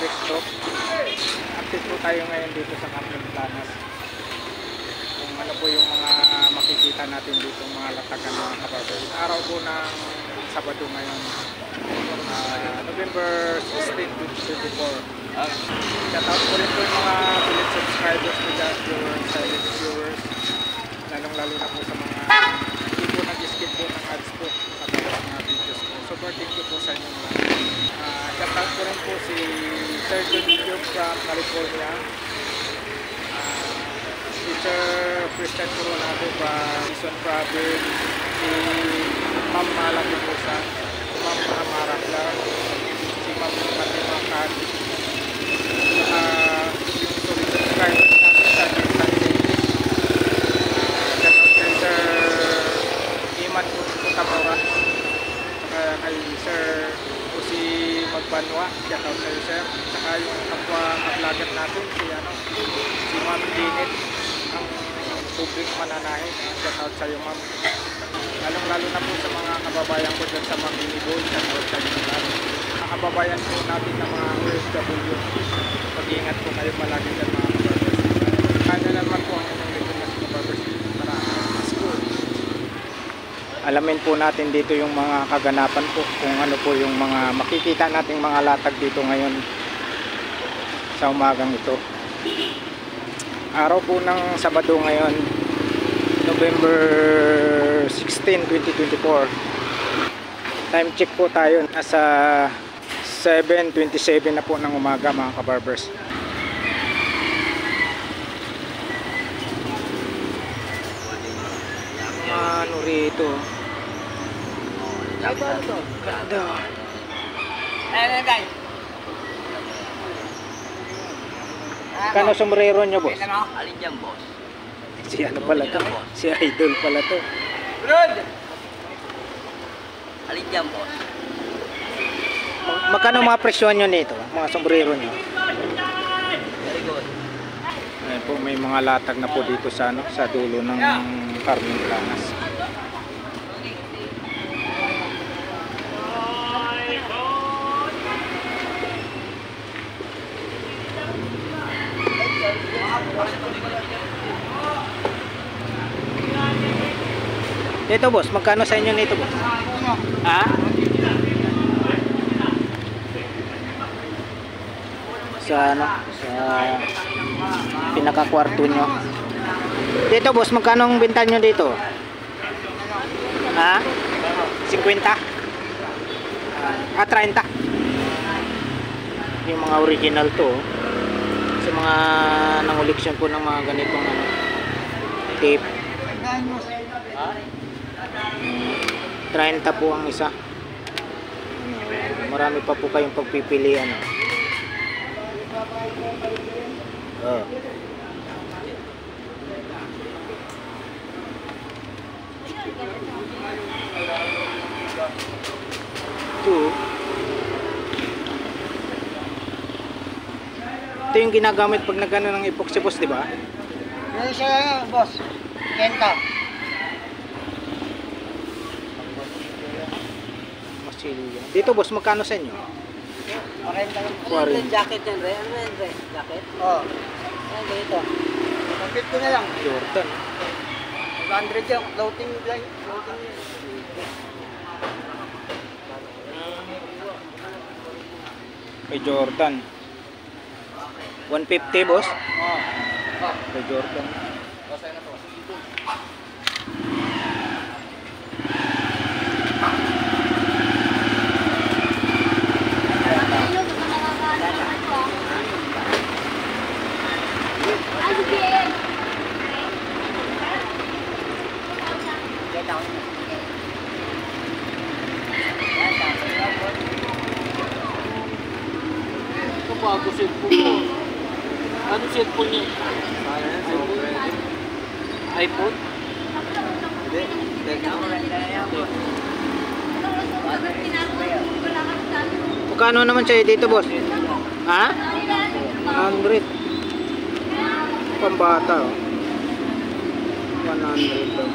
Alex Bro. Update po tayo ngayon dito sa Camden Planas. Kung ano po yung mga makikita natin dito, mga latagan mga kabarbers. Araw po ng Sabado ngayon, November 16, 2024. Shoutout po rin po yung mga pilit subscribers ko dyan, viewers, silent viewers. Lalong-lalo na po sa mga hindi po nag-skip po ng ads po sa mga videos po. So, thank you po sa inyo mga. Shoutout ko rin po si Sir John Video from California. Teacher Christian Coronado from Quezon Province. Si Ma'am Malaki po sa Ma'am Amara Clark. Si Ma'am Matimakan. Yung subscribers namin sa Ginsan City. Shoutout kay Sir Iman Kutabara. Saka kay Sir si Magbanwa, shoutout sa'yo sir. Saka yung kapwa vlogger natin, si Ma'am Dinit, ang public mananahin. Shoutout sa'yo ma'am. Lalong-lalo na po sa mga kababayan ko dyan sa Manginibol, shoutout sa'yo lahat. Mga kababayan po natin na mga OFW, mag-iingat po kayo palagi dyan mga kabarbers. Kanya naman po ang inyong lipunas kabarbers para school. Alamin po natin dito yung mga kaganapan po, kung ano po yung mga makikita nating mga latag dito ngayon sa umagang ito. Araw po ng Sabado ngayon, November 16, 2024. Time check po tayo, nasa 7:27 na po ng umaga mga kabarbers. Ano rito? Ganda. Kano sombrero nyo, boss? Alin dyan, boss? Si ano pala to? Si Idol pala to. Alin dyan, boss? Magkano mga presyo nyo nito? Mga sombrero nyo? Very good. Ayan po, may mga latag na po dito sa, sa dulo ng Camden Planas. Dito boss, magkano sa inyo nito boss? Ha? Sa ano? Sa pinaka-kwarto nyo. Dito boss, magkano ang benta nyo dito? Ha? 50? 30? Yung mga original to. Sa mga nanguliksyon po ng mga ganitong ano, tape. 30 po ang isa. Marami pa po kayong pagpipilian. Oh. Ito yung ginagamit pag nagano ng epoxy boss, di ba? Ano siya, boss? Kenta. Masilya. Dito boss, magkano sa inyo? 40 jacket yan, Re. Ano yan, Re? Jacket? Oo. Ayan, dito. 150 na lang. Jordan. 100 yan. Floating line. Floating yan. Kay Jordan. 150 boss? Oo. Kay Jordan. Basta na to. Bago cellphone mo. Ano cellphone niya? iPhone? Hindi. Magkano naman siya dito boss? Ha? 100. Pambata oh. 100 daw.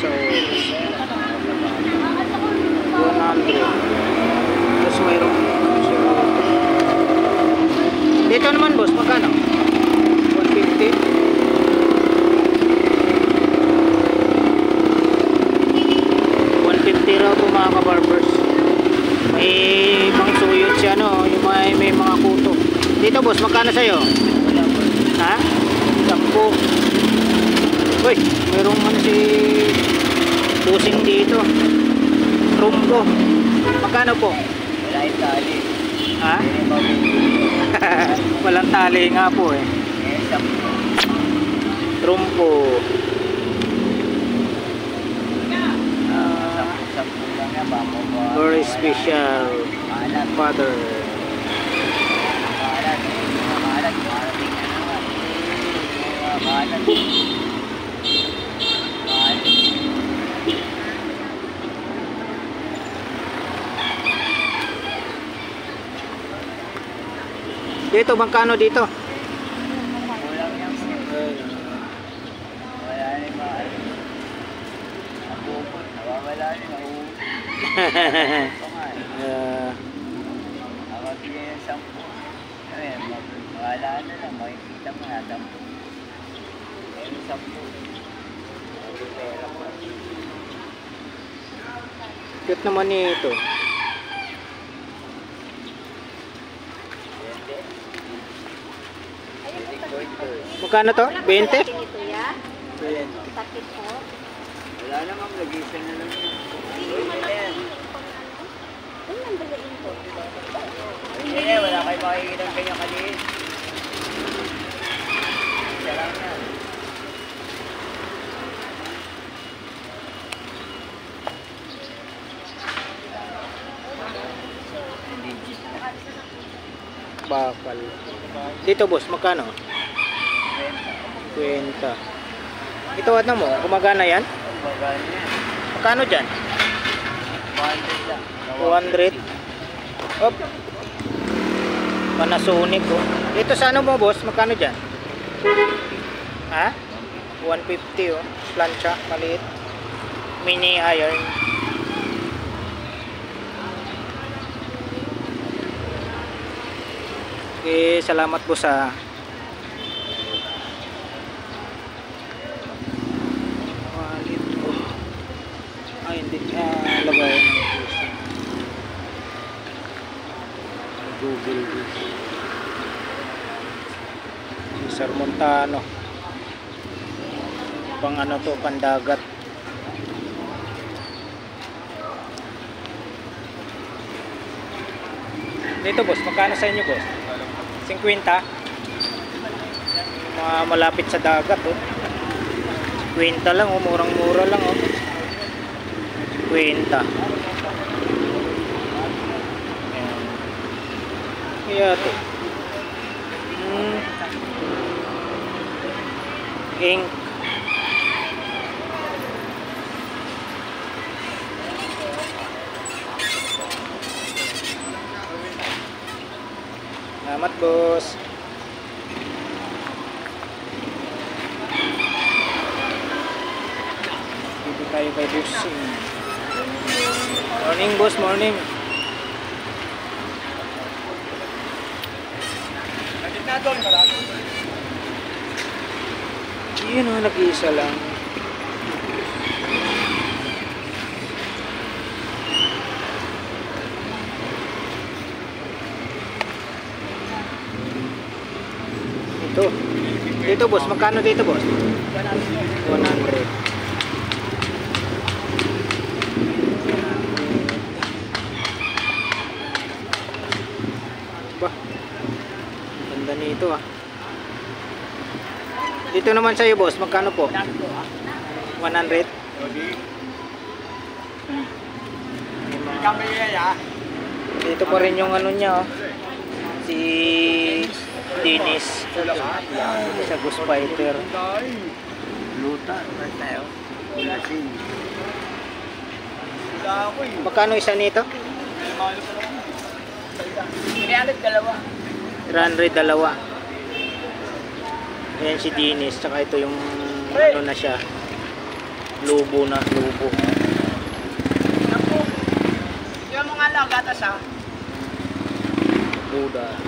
So 100. Tapos mayroon ay may mga kuto. Dito boss, magkano sa'yo? Wala po. Ha? 10. Uy, mayroong ano si busing dito. Trumpo. Magkano po? Wala yung tali. Ha? Hindi mabibili. Walang tali nga po eh. Eh, 10. Trumpo. Sampu lang yan. Baka Very special. Maalat. Father. Maalat. Maalat. Marating na naman. Maalat. Dito, magkano dito? Kulang yan. Wala rin maalat. Ang bubot. Nawawala rin. Nauubos. Ito nga eh. Nakabigay ng 10. Ayun, wala na lang. Makikita mo na 10. Ayun, 10. May pera po. Cute naman ito. Magkano to? 20? Ayan. Sakit po. Wala namang lagisa na lang yun. Ayan. Ano nang dalain po? Eh, wala kayo makikita ng kanyang kaliit. Isa lang yan. Legit na. Bakal. Dito boss, magkano? 20. 20. Ito ano mo? Gumagana yan? Bagaan yan. Magkano dyan? 200 lang. 200. Op. Panasonic oh. Dito sa ano mo boss? Magkano dyan? Ha? 150 oh. Plancha, maliit. Mini iron. Okay, salamat po sa wallet ko. Ay, hindi. Lagay ng Google. Cesar Montano. Pang ano to, pandagat. Dito boss, magkano sa inyo boss? 50? Mga malapit sa dagat oh. 50 lang oh, murang-mura lang oh. 50. Kaya ito. Ink. Salamat boss. Dito tayo kay Busing. Morning boss, morning. Yun o, nag-iisa lang. Dito boss, magkano dito boss? 100. Ba, ganda nito ah. Dito naman sa'yo boss, magkano po? 100. Dito pa rin yung ano niya oh. Si Dennis sa Ghost Fighter. Luta. Tayo. Ulasin. Magkano isa nito? 300 dalawa. 300 dalawa. Ayan si Dennis, tsaka ito yung ano na siya. Lubo na, lubo. Yung mga lang gatas ha. Buda.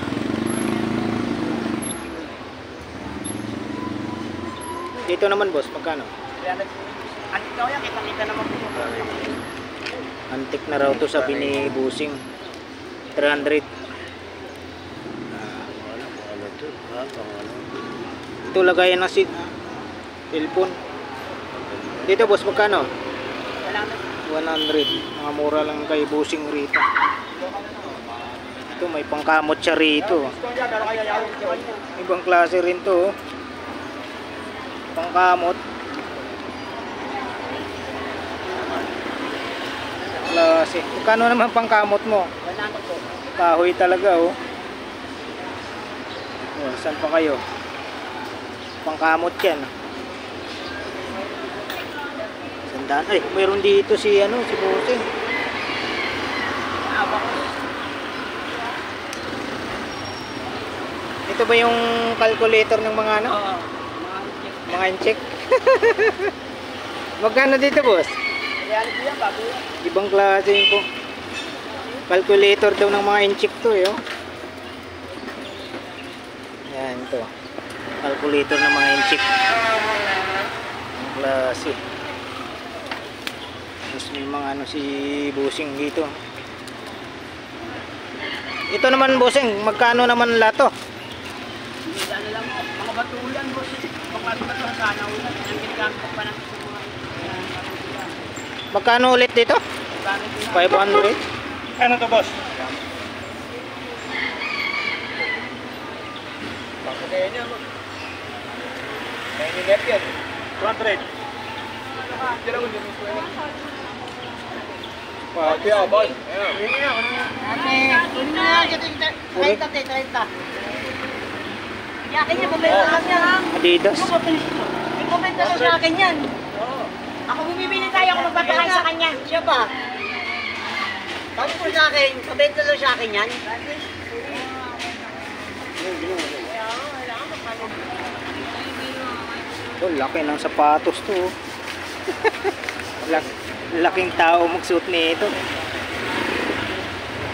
Dito naman boss, magkano? 300. Antik daw yan, kita-kita naman po. Antik na raw to sabi ni Busing. 300. Ito lagayan ng cellphone. Dito boss, magkano? 100. Mga mura lang kay Busing rito. Ito may pangkamot siya rito. Ibang klase rin to. Pangkamot. Klase. Magkano naman pangkamot mo? 100 po. Kahoy talaga oh. Oh, saan pa kayo? Pangkamot yan. Sandaan. Ay, mayroon dito si si Busing. Ito ba yung calculator ng mga Oo. Mga incheck? Magkano dito, boss? Reality yan, bago yan. Ibang klase yun po. Calculator daw ng mga incheck to, eh. Oh. Yan, ito. Calculator ng mga incheck. Ibang klase. Tapos may mga si Busing dito. Ito naman, Busing, magkano naman lato? Ano lang mo, mga batulan mo. Mga batulan sana ulan. Ang ginagamit ko pa ng mga Magkano ulit dito? 500. Ano to, boss? Kaya niya mo. Kaya ni Lep yan. 200. Papi ako, boss. Ate, 30. Yakin niya, bumili na lang yan. Adidas. I-comment na lang sa akin yan. Ako bumibili tayo, ako magpapakain sa kanya. Siya ba? Tapos po sa akin, comment na lang sa akin yan. Oh, laki ng sapatos to. Oh. Laking tao magsuot nito.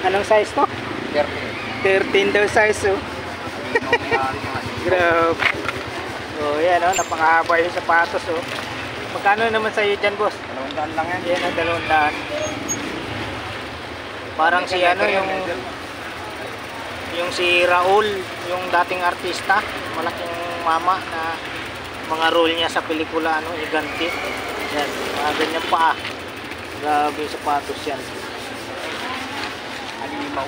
Anong size to? 13 daw size oh. Grabe. Oh, yan oh, napakahaba yung sapatos oh. Magkano naman sa iyo diyan, boss? 200 lang yan. Yan ang 200. Parang si yung si Raul, yung dating artista, malaking mama na mga role niya sa pelikula Higante. Yan, mga ganyan pa. Grabe yung sapatos yan. Alimaw.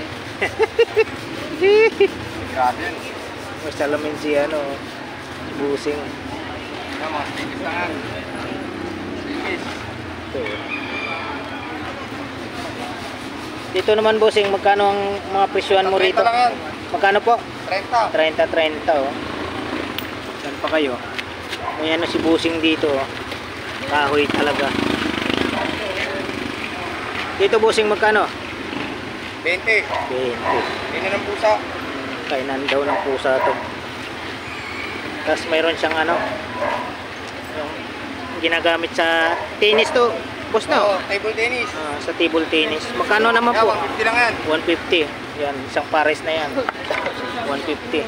Grabe yan. May salamin si Busing. Mga stikis na nga. Stikis. Ito. Dito naman, Busing, magkano ang mga presyuhan mo rito? 30 lang yan. Magkano po? 30. 30 oh. Saan pa kayo? May si Busing dito oh. Kahoy talaga. Dito, Busing, magkano? 20. 20. Yan ng pusa. Kainan daw ng pusa to. Tapos mayroon siyang yung ginagamit sa tennis to, boss na. Oo, table tennis. Sa table tennis. Magkano naman po? 150 lang yan. 150. Yan, isang pares na yan. 150.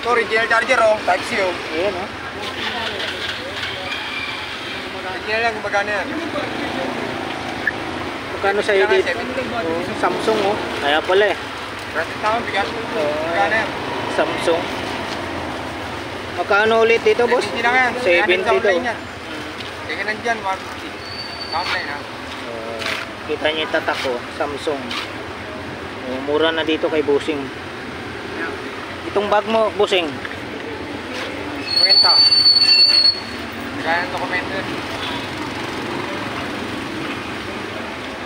Ito, original charger oh. Type C oh. Ayan oh. Original lang, magkano yan? Magkano sa'yo dito? Oh, Samsung oh. Kaya pala eh. Bracket na ako, bigat. Magkano yan? Samsung. Magkano ulit dito, boss? 70 lang yan. 70 daw. Kaya nandyan, 150. Online ha. Kita niyo yung tatak ko, Samsung. Mura na dito kay Busing. Itong bag mo, Busing. 20. Kaya ng dokumento yun.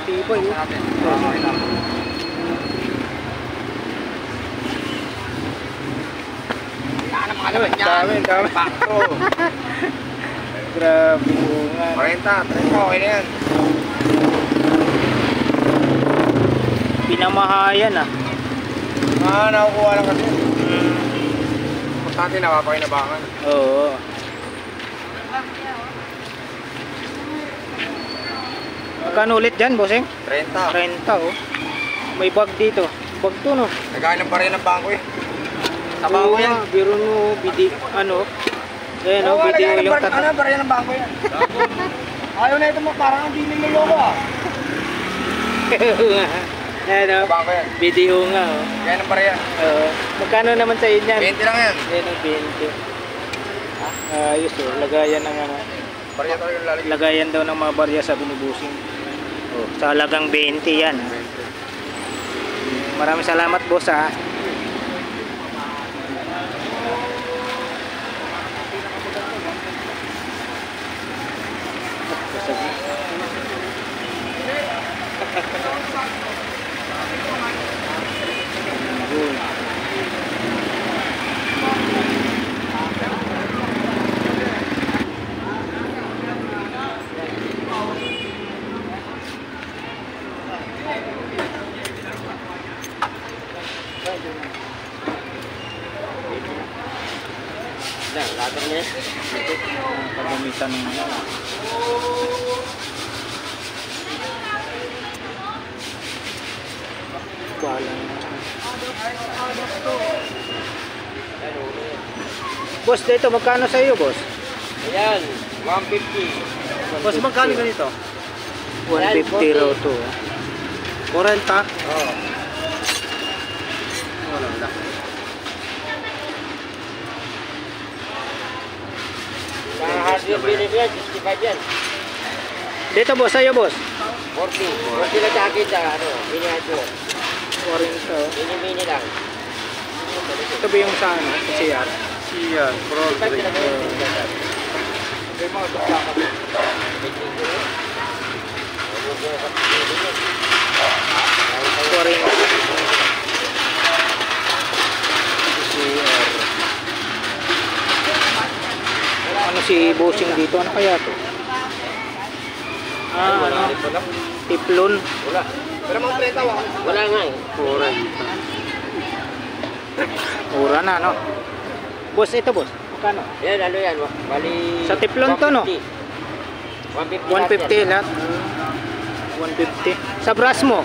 Tibay oh. Natin. Okay lang. Dami. Pakto. Grabe nga. 40, 30, okay na yan. Pinamahayan ah. Nakukuha lang kasi. Importante napapakinabangan. Oo. Magkano ulit dyan, Busing? 30. 30 oh. May bag dito. Bag to no. Nagkailan pa rin ng bangko eh. Sa bangko yan. Biro mo, ayan o, video yung tatak. Ano, pa rin ng bangko yan. Ayaw na ito mo, parang hindi niloloko ah. Ano? Bangko yan. Video nga, oh. Kaya ng pareha. Magkano naman sa inyo? 20 lang yan. Yan ang 20. Ayos, oh. Lagayan ng ano. Pareha talaga lalagyan. Lagayan daw ng mga barya sa binubusing. Oh, sa halagang 20 yan. Maraming salamat, boss, ha. Later niya. Pagamitan ng Boss, dito magkano sa iyo, boss? Ayan, 150. Boss, magkano ganito? 150 raw to. 40? Oo. Wala, wala. Sa hardware binib yan, 65 yan. Dito, boss, sa'yo, boss. 40. 40 lang sa akin sa ano, mini-hardware. 40 oh. Mini-mini lang. Ito ba yung sa ano? CR? CR, Pro 65 lang yun. May mga bakla kami. Ano si bossing dito? Ano kaya to? Ano? Tiplon. Wala. Pero mga preta, wala nga eh. Mura na, no? Boss, ito, boss. Magkano? Yan, ano yan? Bali... Sa tiplon to, no? 150 150 lahat. 150. Sa brass mo?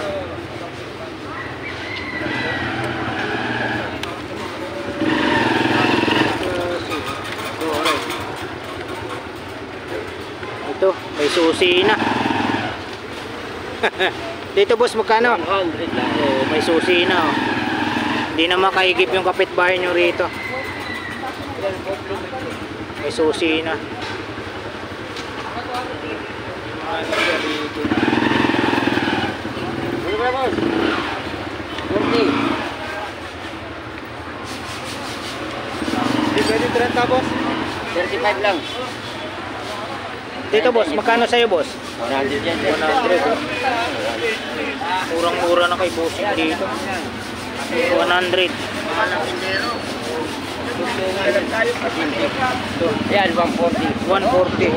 Ito, may susi na. Dito, boss, magkano? 100 lang. Oh, may susi na, oh. Hindi na makaigip yung kapitbahay nyo rito. May susi na. Ano ba, boss? 40. Hindi pwede 30, boss. 35 lang. Dito, boss, magkano sa'yo, boss? 100 yan. 100, oh. Murang-mura na kay bossing dito. 100. Yan, 140. 140.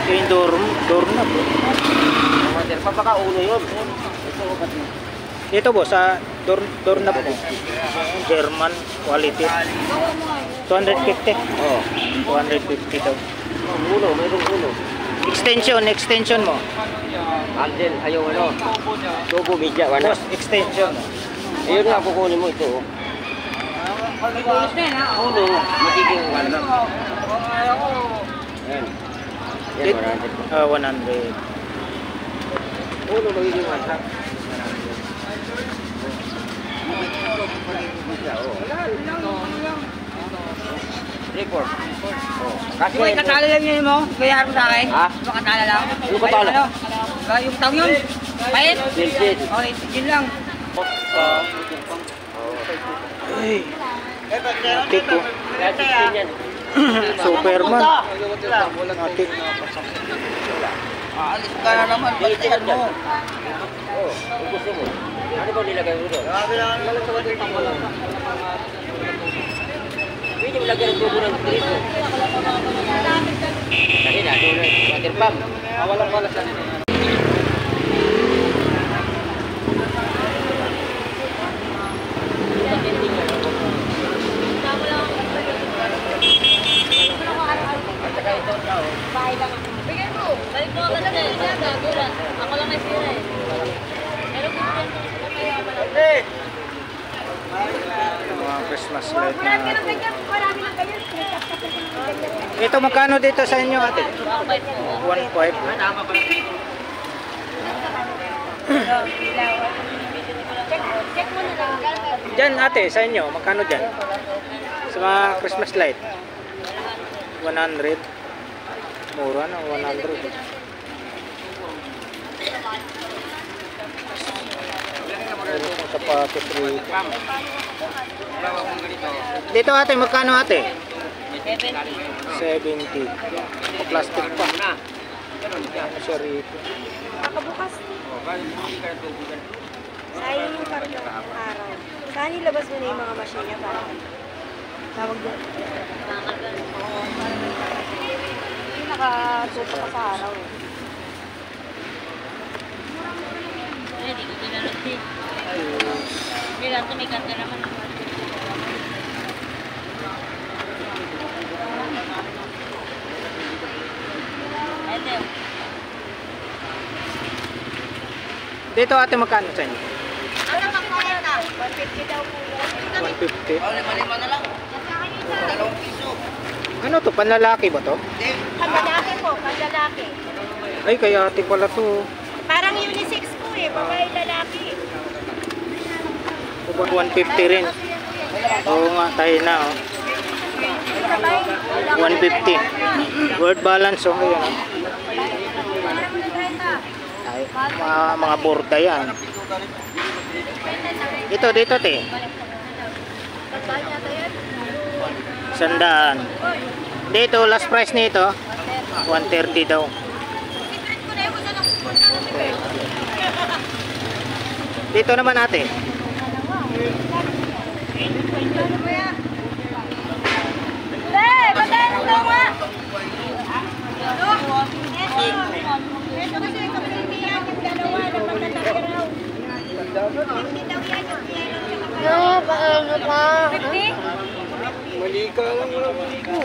Ito yung door na, bro. Papakaulo yun. Dito, boss, sa door na po. German quality. 250. Oo. 250 daw. Ulo, mayroong ulo. Extension mo. Andel, ayaw ano. Tubo media, wala. Boss, extension. Ayun nga, kukunin mo ito. Ulo, magiging 1 lang. Yan. Yan, 100. 100. Ulo, magiging 1 lang. Report. Oh. Kasi Yung katala lang yun mo, kaya mo sa akin. Ha? Yung katala lang. Yung katala? Yung tao yun. Pahit? Bilsid. Okay, yun lang. Ay. Matik, oh. Kaya 16 yan. Superman. Matik. Alis ka na naman, pagtihan mo. Oo, kung gusto mo. Ano ba nilagay mo doon? Pwede mo lagyan ng tubo ng dito. Kasi na, doon na, water pump. Walang pala sa Bahay lang ako. Bigyan mo. Balik mo talaga. Siya, gagulan. Christmas light na Marami ng ganyan. ito. Magkano dito sa inyo, ate? 1.5. Check mo na lang. Diyan ate, sa inyo, magkano dyan? Sa mga Christmas light? 100. Mura na, 100. Meron pong sapatos rito. Dito ate, magkano ate? 70. Plastic pa. Ano siya rito? Makabukas. Sayang yung parang araw. Saan ilabas mo na yung mga machine niya para tawag doon? Oo, parang yung nakatuto ka sa araw eh. Hindi ko tinanong din. Hindi lang ito may kanta naman. Ito. Dito ate, magkano sa inyo? Ano pang kaya na? 150 daw po. 150. Lima na lang. 2 piso. Ano to? Panlalaki ba to? Panlalaki po, panlalaki. Ay, kaya ate pala to. Parang unisex po eh, babae lalaki. O ba 150 rin? Oo nga, tayo na oh. 150. Word balance oh. Ayan, oh. Ay, mga borda yan. Dito, dito te. 100. Dito, last price nito 130 daw. Dito naman ate. Maganda nga! Ito kasi kapilihan yung dalawa na pagtatapiraw. Hindi daw yan yung yellow. Paano ka? 50? Mali ka lang ko.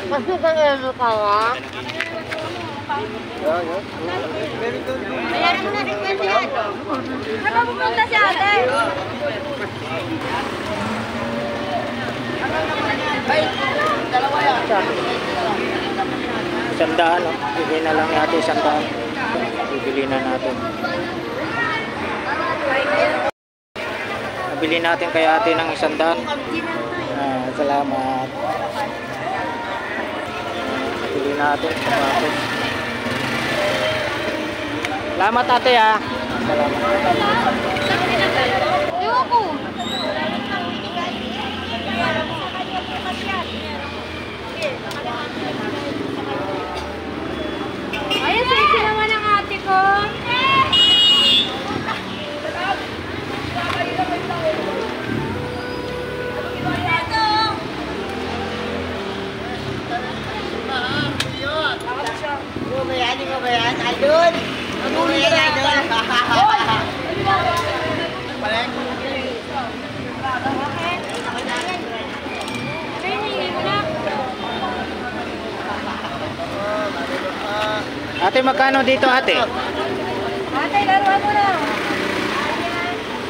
Kasi paano ka nga? Bayaran mo na 50 yan. Saan pupunta si ate? Sandaan, oh. Bigay na lang natin sandaan. Bibili na natin. Nabili natin kay ate ng sandaan. Salamat. Bibili natin. Salamat ate ah. Salamat. Ewan ko. Ayun, sexy naman ang ate ko. Gumayan, gumayan. Aldun! Gumayan, Aldun! Ate, magkano dito ate? Ate, laruan mo na.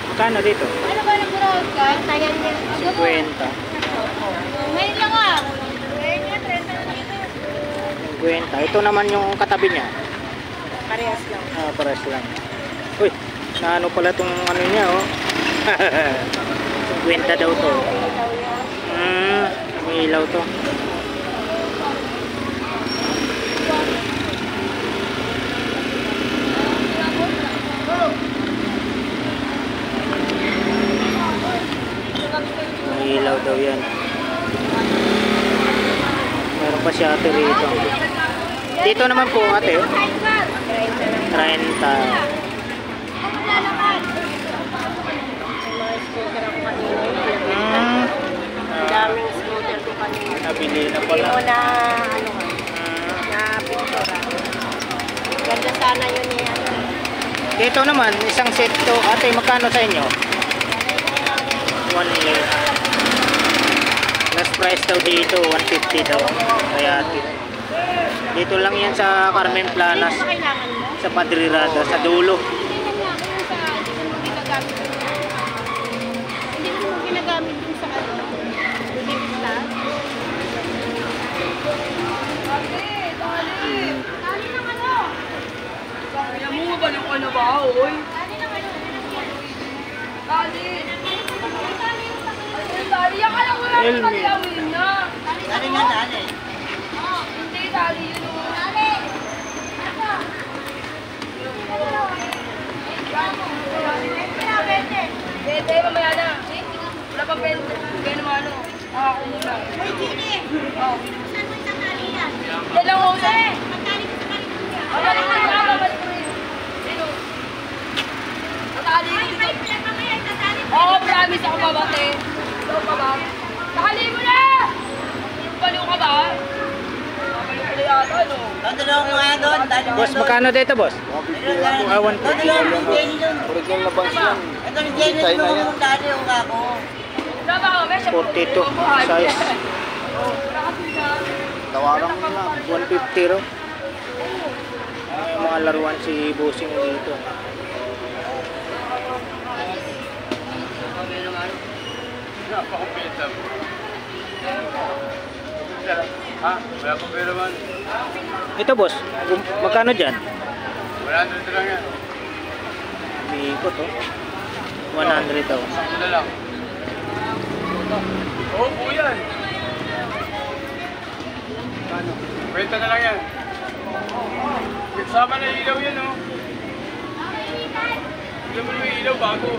Magkano dito? Ano ba nang burawag ka? Tayan niya. 50. Ngayon lang ah. Ngayon nga, 30 na dito. 50. Ito naman yung katabi niya. Parehas lang. Pares lang. Uy, na ano pala itong ano niya oh. 50 daw to. May ilaw to. May ilaw daw yan. Meron pa siya ate rito. Dito naman po ate. 30. Daming scooter ko kanina. Nabili na Hindi pala. mo na, ano na pintura. Ganda sana yun eh. Ano. Dito naman, isang set to. Ate, magkano sa inyo? 1 year. Last price daw dito, 150 daw. Kaya dito lang yan sa Carmen Planas. Hindi mo kailangan mo? Sa Padre Rada, sa dulo. Hindi mo ginagamit dun sa Kaya mo, mabalik ka na ba, oy? Tali! Tali, yan ka lang wala Helmet. kang taliawin na. Dali nga, dali. Hindi, tali yun o. Bete, mamaya na. Wala pa bente. Kaya naman ano. Ako muna. May chini! Oo. Saan mo isang tali yan? Yan lang ako sa'yo. Babalik ko rin. Babalik ko rin. Sino? Natali ko dito. Oo, promise ako babate. Ikaw ka ba? Nakali mo na! Baliw ka ba? Baliw ka na yata, no? Dadalawa ko nga doon. Boss, magkano dito, boss? Ah, 150. Dadalawa ko Jenny doon. Original na bangs yan. Ito ni Jenny doon yung dali yung ako. Tama ka, may 42 size. Tawaran mo na. 150 ro. May mga laruan si Bossing dito. Napakapita mo. Ha? Wala pa pera man. Ito, boss. Magkano dyan? 100 lang yan. Biikot, oh. 100 daw. Sakto na lang. Oo, po yan. Kwenta na lang yan. Kasama na ilaw yan, oh. Ilaw mo yung ilaw bago.